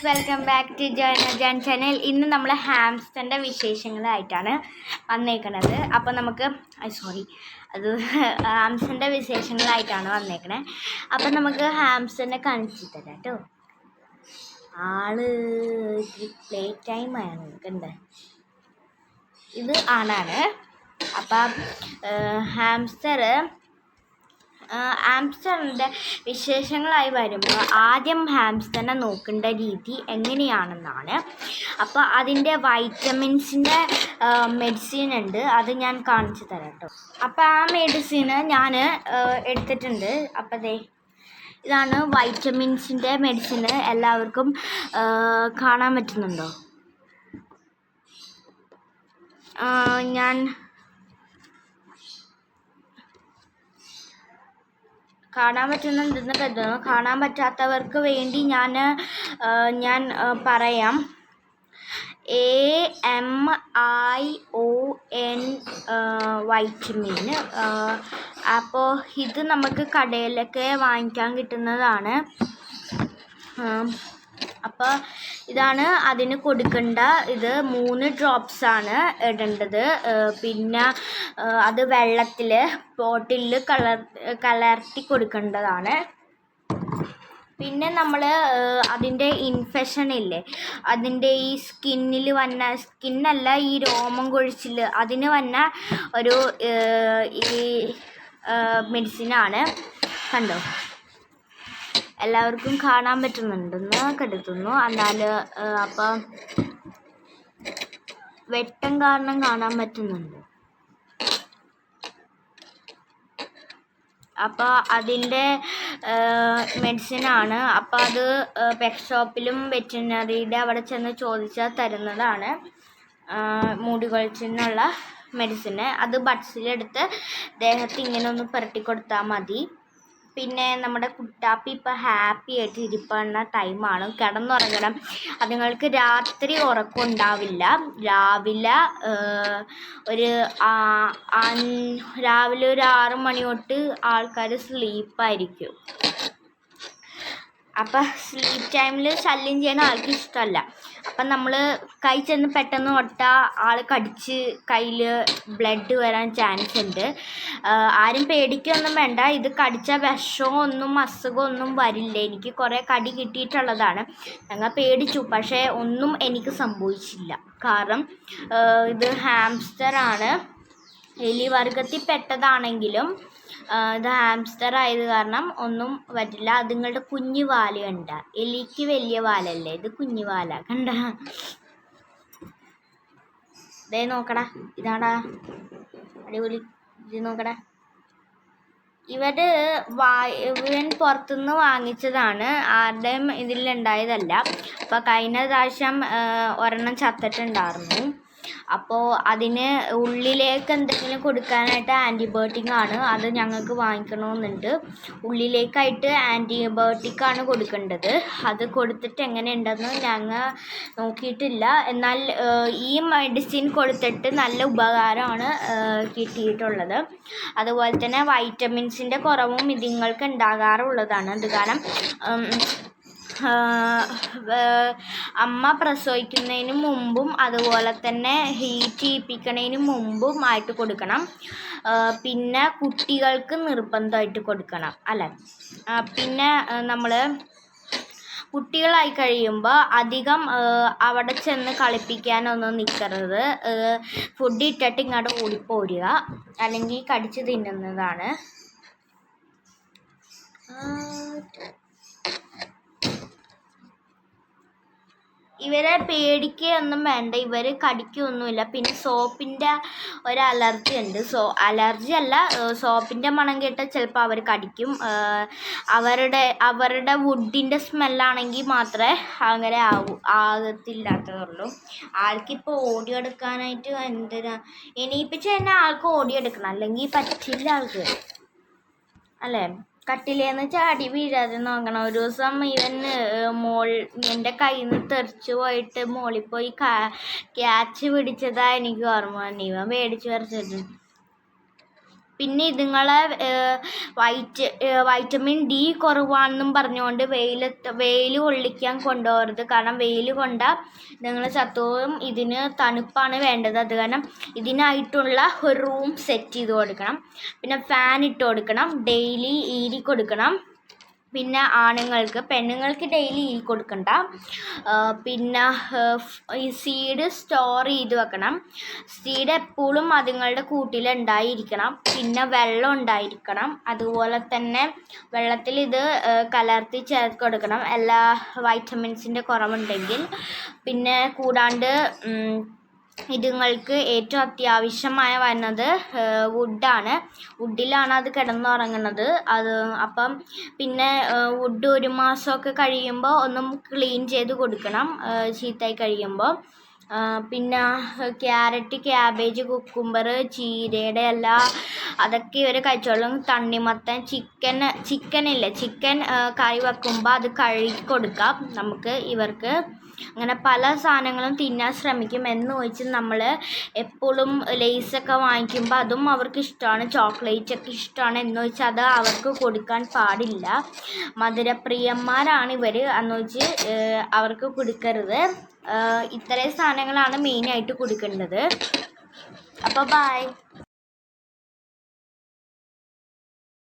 Guys, welcome back to John channel. ഇന്ന് നമ്മൾ ഹാംസ്റ്ററിൻ്റെ വിശേഷങ്ങളായിട്ടാണ് വന്നേക്കണത്. അപ്പോൾ നമുക്ക് ഹാംസ്റ്ററിൻ്റെ വിശേഷങ്ങളായിട്ടാണ് വന്നേക്കണേ. അപ്പം നമുക്ക് ഹാംസ്റ്ററിനെ കാണിച്ചു തരാം കേട്ടോ. ആള് പ്ലേ ടൈം ആണ് കണ്ടേ. ഇത് ആണാണ്. അപ്പം ഹാംസ്റ്ററിൻ്റെ വിശേഷങ്ങളായി വരുമ്പോൾ ആദ്യം ഹാംസ്റ്ററിനെ നോക്കേണ്ട രീതി എങ്ങനെയാണെന്നാണ്. അപ്പോൾ അതിൻ്റെ വൈറ്റമിൻസിൻ്റെ മെഡിസിൻ ഉണ്ട്, അത് ഞാൻ കാണിച്ചു തരാം കേട്ടോ. അപ്പോൾ ആ മെഡിസിന് ഞാൻ എടുത്തിട്ടുണ്ട്. അപ്പോൾ ഇതാണ് വൈറ്റമിൻസിൻ്റെ മെഡിസിന്. എല്ലാവർക്കും കാണാൻ പറ്റുന്നുണ്ടോ? ഞാൻ കാണാൻ പറ്റുന്നുണ്ടെന്ന് കരുതുന്നു. കാണാൻ പറ്റാത്തവർക്ക് വേണ്ടി ഞാൻ പറയാം. AMION vitamin. അപ്പോൾ ഇത് നമുക്ക് കടയിലൊക്കെ വാങ്ങിക്കാൻ കിട്ടുന്നതാണ്. അപ്പോൾ ഇതാണ് അതിന് കൊടുക്കേണ്ട. ഇത് 3 ഡ്രോപ്സാണ് ഇടേണ്ടത്. പിന്നെ അത് വെള്ളത്തിൽ ബോട്ടിലിൽ കലർത്തി കൊടുക്കേണ്ടതാണ്. പിന്നെ നമ്മൾ അതിൻ്റെ ഇൻഫെക്ഷൻ ഇല്ലേ, അതിൻ്റെ ഈ സ്കിന്നല്ല, ഈ രോമം കൊഴിച്ചിൽ, അതിന് വന്ന ഒരു ഈ മെഡിസിനാണ്. കണ്ടോ, എല്ലാവർക്കും കാണാൻ പറ്റുന്നുണ്ടെന്ന് കരുതുന്നു. എന്നാൽ അപ്പം വെട്ടം കാരണം കാണാൻ പറ്റുന്നുണ്ട്. അപ്പോൾ അതിൻ്റെ മെഡിസിനാണ്. അപ്പോൾ അത് പെറ്റ് ഷോപ്പിലും വെറ്റിനറിയുടെ അവിടെ ചെന്ന് ചോദിച്ചാൽ തരുന്നതാണ്. മുടി കൊഴിച്ചിലിനുള്ള മെഡിസിന് അത് ബഡ്സിലെടുത്ത് ദേഹത്ത് ഇങ്ങനെ ഒന്ന് പുരട്ടി കൊടുത്താൽ മതി. പിന്നെ നമ്മുടെ കുട്ടാപ്പി ഇപ്പോൾ ഹാപ്പി ആയിട്ട് ഇരിപ്പുന്ന ടൈമാണ്. കിടന്നുറങ്ങണം. അതുങ്ങൾക്ക് രാത്രി ഉറക്കം ഉണ്ടാവില്ല. രാവിലെ ഒരു 6 മണി തൊട്ട് ആൾക്കാർ സ്ലീപ്പായിരിക്കും. അപ്പം സ്ലീപ്പ് ടൈമിൽ ശല്യം ചെയ്യുന്ന ആൾക്ക് ഇഷ്ടമല്ല. അപ്പം നമ്മൾ കൈ ചെന്ന് പെട്ടെന്ന് തൊട്ടാൽ ആൾ കടിച്ച് കയ്യിൽ ബ്ലഡ് വരാൻ ചാൻസ് ഉണ്ട്. ആരും പേടിക്കൊന്നും വേണ്ട. ഇത് കടിച്ച വിഷമൊന്നും അസുഖമൊന്നും വരില്ല. എനിക്ക് കുറേ കടി കിട്ടിയിട്ടുള്ളതാണ്. ഞങ്ങൾ പേടിച്ചു, പക്ഷേ ഒന്നും എനിക്ക് സംഭവിച്ചില്ല. കാരണം ഇത് ഹാംസ്റ്ററാണ്. എലി വർഗത്തിൽ പെട്ടതാണെങ്കിലും ഇത് ഹാംസ്റ്റർ ആയത് കാരണം ഒന്നും പറ്റില്ല. അതുങ്ങളുടെ കുഞ്ഞു വാല കണ്ട. എലിക്ക് വലിയ വാലല്ലേ, ഇത് കുഞ്ഞു വാല കണ്ട. ഇതേ നോക്കടാ, ഇതാടാ അടിപൊളി. ഇത് നോക്കടാ. ഇവൻ പുറത്തുനിന്ന് വാങ്ങിച്ചതാണ്, ആരുടെയും ഇതിലുണ്ടായതല്ല. അപ്പോൾ കഴിഞ്ഞ പ്രാവശ്യം ഒരെണ്ണം ചത്തിട്ടുണ്ടായിരുന്നു. അപ്പോൾ അതിന് ഉള്ളിലേക്ക് എന്തെങ്കിലും കൊടുക്കാനായിട്ട് ആൻറ്റിബയോട്ടിക്കാണ്. അത് ഞങ്ങൾക്ക് വാങ്ങിക്കണമെന്നുണ്ട്. ഉള്ളിലേക്കായിട്ട് ആൻറ്റിബയോട്ടിക്കാണ് കൊടുക്കേണ്ടത്. അത് കൊടുത്തിട്ട് എങ്ങനെയുണ്ടെന്ന് ഞങ്ങൾ നോക്കിയിട്ടില്ല. എന്നാൽ ഈ മെഡിസിൻ കൊടുത്തിട്ട് നല്ല ഉപകാരമാണ് കിട്ടിയിട്ടുള്ളത്. അതുപോലെ തന്നെ വൈറ്റമിൻസിൻ്റെ കുറവും ഇതുങ്ങൾക്ക് ഉണ്ടാകാറുള്ളതാണ്. അത് കാരണം അമ്മ പ്രസവിക്കുന്നതിന് മുമ്പും അതുപോലെ തന്നെ ഹീറ്റ് ചെയ്യിപ്പിക്കുന്നതിന് മുമ്പും ആയിട്ട് കൊടുക്കണം. പിന്നെ കുട്ടികൾക്ക് നിർബന്ധമായിട്ട് കൊടുക്കണം അല്ലേ. പിന്നെ നമ്മൾ കുട്ടികളായി കഴിയുമ്പോൾ അധികം അവിടെ ചെന്ന് കളിപ്പിക്കാനൊന്നും നിൽക്കരുത്. ഫുഡ് ഇട്ടിട്ട് ഇങ്ങോട്ട് ഓടിപ്പോരുക, അല്ലെങ്കിൽ കടിച്ച് തിന്നുന്നതാണ്. ഇവരെ പേടിക്കുകയൊന്നും വേണ്ട, ഇവർ കടിക്കുകയൊന്നുമില്ല. പിന്നെ സോപ്പിൻ്റെ ഒരു അലർജി ഉണ്ട്. അലർജി അല്ല, സോപ്പിൻ്റെ മണം കേട്ടാൽ ചിലപ്പോൾ അവർ കടിക്കും. അവരുടെ വുഡിൻ്റെ സ്മെല്ലാണെങ്കിൽ മാത്രമേ അങ്ങനെ ആകത്തില്ലാത്തതുള്ളൂ. ആൾക്കിപ്പോൾ ഓടിയെടുക്കാനായിട്ട് എന്തിനാ എണീപ്പിച്ച് തന്നെ ആൾക്ക് ഓടിയെടുക്കണം, അല്ലെങ്കിൽ പറ്റില്ല ആൾക്ക് അല്ലേ. കട്ടിലേന്ന് ചാടി വീഴാതെ നോക്കണം. ഒരു ദിവസം എൻ്റെ കയ്യിൽ നിന്ന് തെറിച്ച് പോയിട്ട് മോളിൽ പോയി ക്യാച്ച് പിടിച്ചതാ എനിക്ക് ഓർമ്മ വന്നു. ഇവൻ പേടിച്ച് പറിച്ചിട്ടുണ്ട്. പിന്നെ ഇതുങ്ങളെ വൈറ്റമിൻ ഡി കുറവാണെന്നും പറഞ്ഞുകൊണ്ട് വെയിൽ കൊള്ളിക്കാൻ കൊണ്ടുപോകരുത്. കാരണം വെയിൽ കൊണ്ടാൽ നിങ്ങൾ ചത്തുപോകും. ഇതിന് തണുപ്പാണ് വേണ്ടത്. അത് കാരണം ഇതിനായിട്ടുള്ള ഒരു റൂം സെറ്റ് ചെയ്ത് കൊടുക്കണം. പിന്നെ ഫാൻ ഇട്ട് കൊടുക്കണം, ഡെയിലി ഈരി കൊടുക്കണം. പിന്നെ പെണ്ണുങ്ങൾക്ക് ഡെയിലി ഈ കൊടുക്കണ്ട. പിന്നെ ഈ സീഡ് സ്റ്റോർ ചെയ്ത് വെക്കണം. സീഡ് എപ്പോഴും അതുങ്ങളുടെ കൂട്ടിലുണ്ടായിരിക്കണം. പിന്നെ വെള്ളം ഉണ്ടായിരിക്കണം. അതുപോലെ തന്നെ വെള്ളത്തിൽ ഇത് കലർത്തി ചേർത്ത് കൊടുക്കണം എല്ലാ വൈറ്റമിൻസിൻ്റെ കുറവുണ്ടെങ്കിൽ. പിന്നെ കൂടാണ്ട് ഇതുങ്ങൾക്ക് ഏറ്റവും അത്യാവശ്യമായ വരുന്നത് വുഡാണ്. വുഡിലാണ് അത് കിടന്നുറങ്ങുന്നത്. അപ്പം പിന്നെ വുഡ് 1 മാസമൊക്കെ കഴിയുമ്പോൾ ഒന്നും ക്ലീൻ ചെയ്ത് കൊടുക്കണം ചീത്തയായി കഴിയുമ്പോൾ. പിന്നെ ക്യാരറ്റ്, ക്യാബേജ്, കുക്കുംബർ, ചീരയുടെ അതൊക്കെ ഇവർ കഴിച്ചോളും. തണ്ണിമത്തൻ, ചിക്കൻ കറി വെക്കുമ്പോൾ അത് കഴുകി കൊടുക്കാം നമുക്ക് ഇവർക്ക്. അങ്ങനെ പല സാധനങ്ങളും തിന്നാൻ ശ്രമിക്കും. എന്ന് വെച്ച് നമ്മൾ എപ്പോഴും ലേസൊക്കെ വാങ്ങിക്കുമ്പോൾ അതും അവർക്ക് ഇഷ്ടമാണ്, ചോക്ലേറ്റൊക്കെ ഇഷ്ടമാണ്. എന്ന് വെച്ചാൽ അത് അവർക്ക് കൊടുക്കാൻ പാടില്ല. മധുരപ്രിയന്മാരാണ് ഇവർ. എന്ന് വെച്ച് അവർക്ക് കൊടുക്കരുത്. ഇത്രയും സാധനങ്ങളാണ് മെയിനായിട്ട് കൊടുക്കേണ്ടത്. അപ്പോൾ ബൈ.